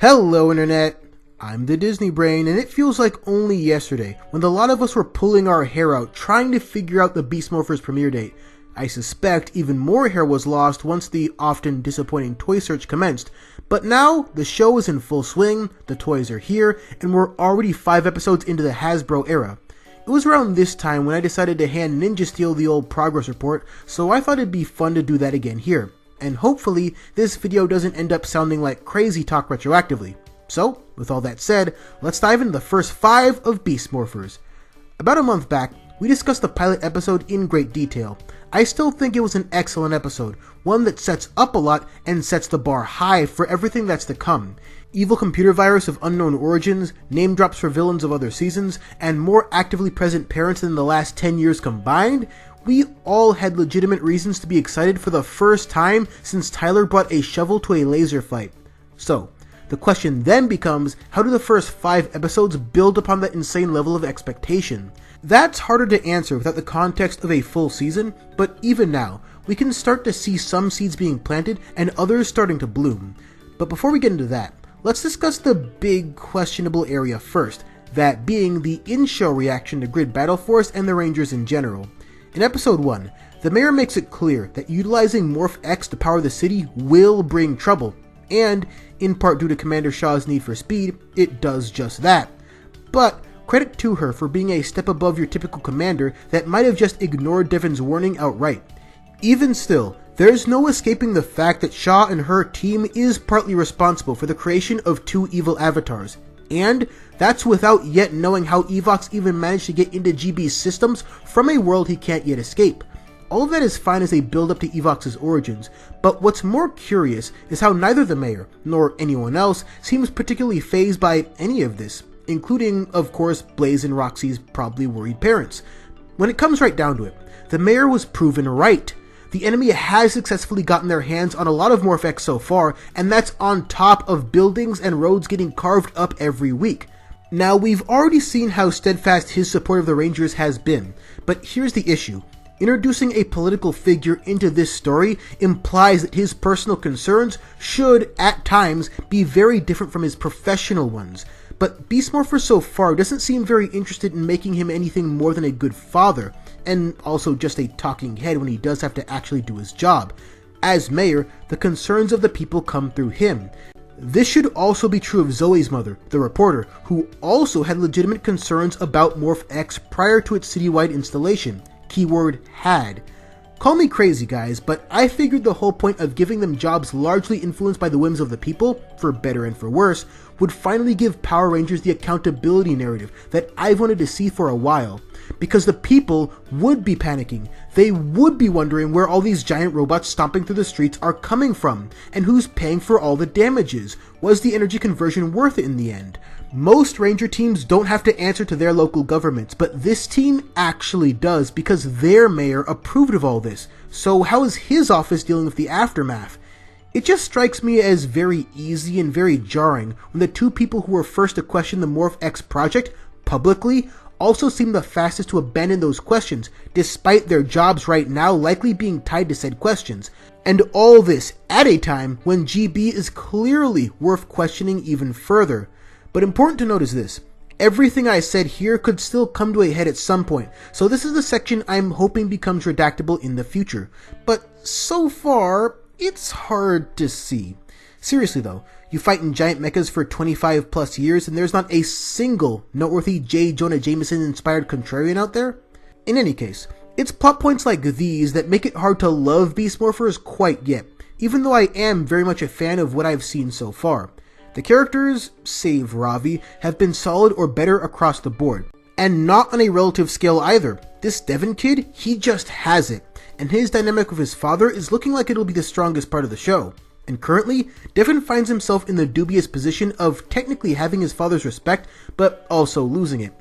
Hello Internet, I'm the Disney Brain, and it feels like only yesterday when a lot of us were pulling our hair out trying to figure out the Beast Morphers premiere date. I suspect even more hair was lost once the often disappointing toy search commenced, but now the show is in full swing, the toys are here, and we're already 5 episodes into the Hasbro era. It was around this time when I decided to hand Ninja Steel the old progress report, so I thought it'd be fun to do that again here. And hopefully, this video doesn't end up sounding like crazy talk retroactively. So, with all that said, let's dive into the first 5 of Beast Morphers. About a month back, we discussed the pilot episode in great detail. I still think it was an excellent episode, one that sets up a lot and sets the bar high for everything that's to come. Evil computer virus of unknown origins, name drops for villains of other seasons, and more actively present parents than the last 10 years combined. We all had legitimate reasons to be excited for the first time since Tyler brought a shovel to a laser fight. So, the question then becomes, how do the first 5 episodes build upon that insane level of expectation? That's harder to answer without the context of a full season, but even now, we can start to see some seeds being planted and others starting to bloom. But before we get into that, let's discuss the big questionable area first, that being the in-show reaction to Grid Battle Force and the Rangers in general. In episode 1, the mayor makes it clear that utilizing Morph X to power the city will bring trouble, and, in part due to Commander Shaw's need for speed, it does just that. But, credit to her for being a step above your typical commander that might have just ignored Devon's warning outright. Even still, there's no escaping the fact that Shaw and her team is partly responsible for the creation of 2 evil avatars, and that's without yet knowing how Evox even managed to get into GB's systems from a world he can't yet escape. All of that is fine as a build-up to Evox's origins, but what's more curious is how neither the mayor, nor anyone else, seems particularly fazed by any of this, including, of course, Blaze and Roxy's probably worried parents. When it comes right down to it, the mayor was proven right. The enemy has successfully gotten their hands on a lot of Morph X so far, and that's on top of buildings and roads getting carved up every week. Now, we've already seen how steadfast his support of the Rangers has been, but here's the issue. Introducing a political figure into this story implies that his personal concerns should, at times, be very different from his professional ones. But Beast Morpher so far doesn't seem very interested in making him anything more than a good father, and also just a talking head when he does have to actually do his job. As mayor, the concerns of the people come through him. This should also be true of Zoe's mother, the reporter, who also had legitimate concerns about Morph X prior to its citywide installation. Keyword had. Call me crazy guys, but I figured the whole point of giving them jobs largely influenced by the whims of the people, for better and for worse, would finally give Power Rangers the accountability narrative that I've wanted to see for a while. Because the people would be panicking. They would be wondering where all these giant robots stomping through the streets are coming from, and who's paying for all the damages. Was the energy conversion worth it in the end? Most Ranger teams don't have to answer to their local governments, but this team actually does because their mayor approved of all this. So how is his office dealing with the aftermath? It just strikes me as very easy and very jarring when the 2 people who were first to question the Morph X project publicly also seem the fastest to abandon those questions, despite their jobs right now likely being tied to said questions. And all this at a time when GB is clearly worth questioning even further. But important to note is this. Everything I said here could still come to a head at some point, so this is the section I'm hoping becomes redactable in the future. But so far, it's hard to see. Seriously though, you fight in giant mechas for 25 plus years and there's not a single noteworthy J. Jonah Jameson inspired contrarian out there? In any case, it's plot points like these that make it hard to love Beast Morphers quite yet, even though I am very much a fan of what I've seen so far. The characters, save Ravi, have been solid or better across the board. And not on a relative scale either. This Devon kid, he just has it. And his dynamic with his father is looking like it'll be the strongest part of the show. And currently, Devon finds himself in the dubious position of technically having his father's respect, but also losing it.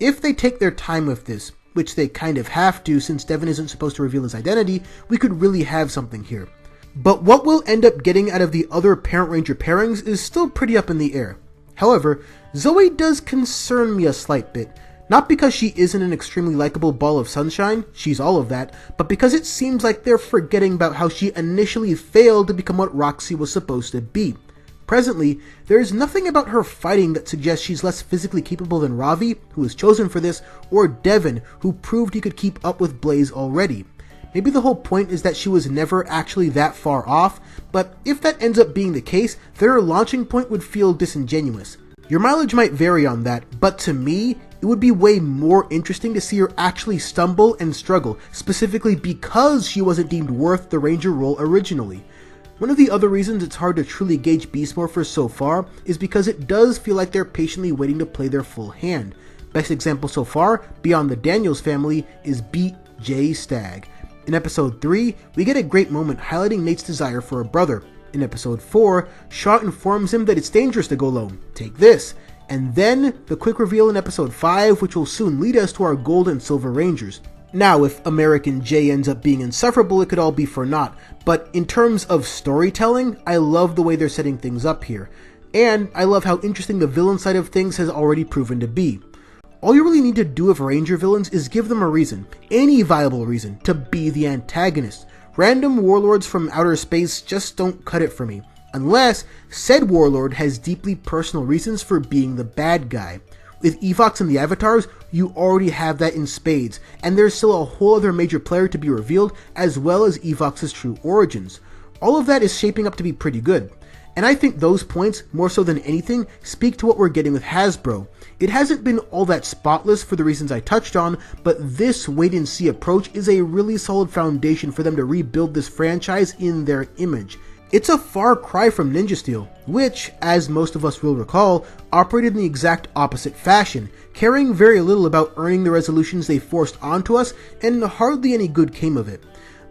If they take their time with this, which they kind of have to since Devon isn't supposed to reveal his identity, we could really have something here. But what we'll end up getting out of the other Parent Ranger pairings is still pretty up in the air. However, Zoe does concern me a slight bit. Not because she isn't an extremely likable ball of sunshine, she's all of that, but because it seems like they're forgetting about how she initially failed to become what Roxy was supposed to be. Presently, there is nothing about her fighting that suggests she's less physically capable than Ravi, who was chosen for this, or Devon, who proved he could keep up with Blaze already. Maybe the whole point is that she was never actually that far off, but if that ends up being the case, their launching point would feel disingenuous. Your mileage might vary on that, but to me, it would be way more interesting to see her actually stumble and struggle, specifically because she wasn't deemed worth the Ranger role originally. One of the other reasons it's hard to truly gauge Beast Morphers so far is because it does feel like they're patiently waiting to play their full hand. Best example so far, beyond the Daniels family, is Beat J Stag. In episode 3, we get a great moment highlighting Nate's desire for a brother. In episode 4, Shaw informs him that it's dangerous to go alone. Take this. And then, the quick reveal in episode 5, which will soon lead us to our Gold and Silver Rangers. Now, if American J ends up being insufferable, it could all be for naught, but in terms of storytelling, I love the way they're setting things up here. And I love how interesting the villain side of things has already proven to be. All you really need to do with Ranger villains is give them a reason, any viable reason, to be the antagonist. Random warlords from outer space just don't cut it for me, unless said warlord has deeply personal reasons for being the bad guy. With Evox and the Avatars, you already have that in spades, and there's still a whole other major player to be revealed, as well as Evox's true origins. All of that is shaping up to be pretty good. And I think those points, more so than anything, speak to what we're getting with Hasbro. It hasn't been all that spotless for the reasons I touched on, but this wait-and-see approach is a really solid foundation for them to rebuild this franchise in their image. It's a far cry from Ninja Steel, which, as most of us will recall, operated in the exact opposite fashion, caring very little about earning the resolutions they forced onto us, and hardly any good came of it.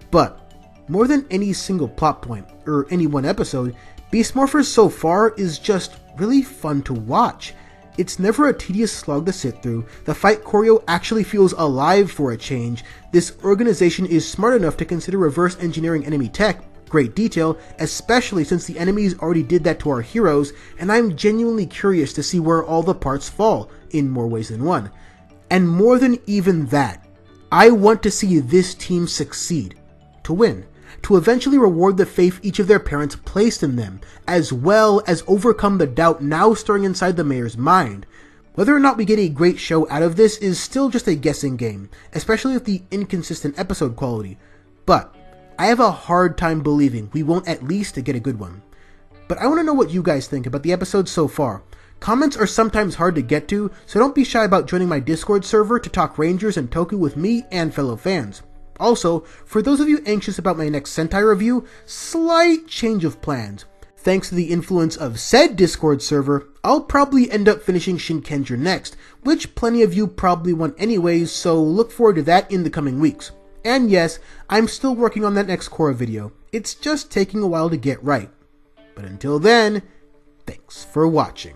But, more than any single plot point, or any one episode, Beast Morphers so far is just really fun to watch. It's never a tedious slog to sit through, the fight choreo actually feels alive for a change, this organization is smart enough to consider reverse engineering enemy tech, great detail, especially since the enemies already did that to our heroes, and I'm genuinely curious to see where all the parts fall, in more ways than one. And more than even that, I want to see this team succeed, to win, to eventually reward the faith each of their parents placed in them, as well as overcome the doubt now stirring inside the mayor's mind. Whether or not we get a great show out of this is still just a guessing game, especially with the inconsistent episode quality, but I have a hard time believing we won't at least get a good one. But I want to know what you guys think about the episodes so far. Comments are sometimes hard to get to, so don't be shy about joining my Discord server to talk Rangers and Toku with me and fellow fans. Also, for those of you anxious about my next Sentai review, slight change of plans. Thanks to the influence of said Discord server, I'll probably end up finishing Shinkenger next, which plenty of you probably want anyways, so look forward to that in the coming weeks. And yes, I'm still working on that next Korra video. It's just taking a while to get right. But until then, thanks for watching.